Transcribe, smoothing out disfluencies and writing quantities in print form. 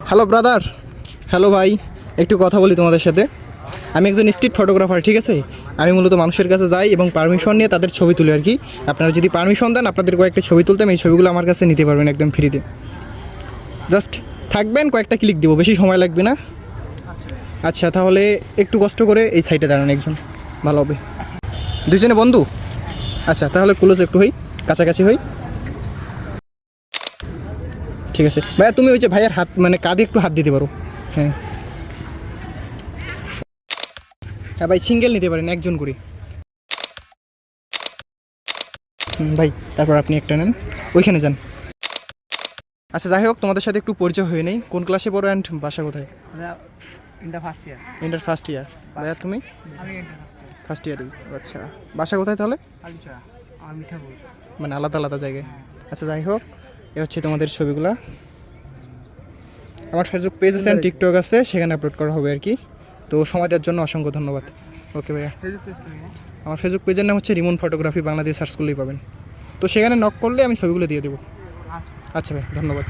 Hello brother, hello ভাই, একটু কথা বলি তোমাদের সাথে। আমি একজন স্ট্রিট ফটোগ্রাফার, ঠিক আছে। আমি মূলত মানুষের কাছে যাই এবং পারমিশন নিয়ে তাদের ছবি তুলি আর কি। আপনারা যদি পারমিশন দেন আপনাদের কয়েকটা ছবি তুলতে, এই ছবিগুলো আমার কাছে নিতে পারবেন একদম ফ্রিতে। জাস্ট থাকবেন, কয়েকটা ক্লিক দিব, বেশি সময় লাগবে না। আচ্ছা, তাহলে একটু কষ্ট করে এই সাইডে দাঁড়ান, একজন ভালো হবে। দুজনে বন্ধু? আচ্ছা, তাহলে ক্লোজ একটু হই, কাছাকাছি হই। ঠিক আছে ভাইয়া, তুমি ওই যে ভাইয়ার হাত মানে কাঁধে একটু হাত দিতে পারো। হ্যাঁ হ্যাঁ ভাই, সিঙ্গেল নিতে পারেন, একজন করে। ভাই তারপর আপনি একটা নেন, ওইখানে যান। আচ্ছা যাই হোক, তোমাদের সাথে একটু পরিচয় হয়ে নেই। কোন ক্লাসে পড়ো অ্যান্ড বাসা কোথায়? Inter first year. Inter first year. ভাইয়া তুমি? আমি ইন্টার ফার্স্ট ইয়ার। ফার্স্ট ইয়ারই। আচ্ছা, বাসা কোথায় তাহলে? আলিচড়া, আমার মিঠাপুর। মানে আলাদা আলাদা জায়গায়। আচ্ছা যাই হোক, এ হচ্ছে তোমাদের ছবিগুলা। আমার ফেসবুক পেজ আছে, টিকটক আছে, সেখানে আপলোড করা হবে আর কি। তো সময় দেওয়ার জন্য অসংখ্য ধন্যবাদ। ওকে ভাইয়া। ফেসবুক পেজ থেকে আমার ফেসবুক পেজের নাম হচ্ছে রিমন ফটোগ্রাফি বাংলাদেশ, সার্চ করলেই পাবেন। তো সেখানে নক করলে আমি ছবিগুলো দিয়ে দেবো। আচ্ছা। আচ্ছা ভাই, ধন্যবাদ।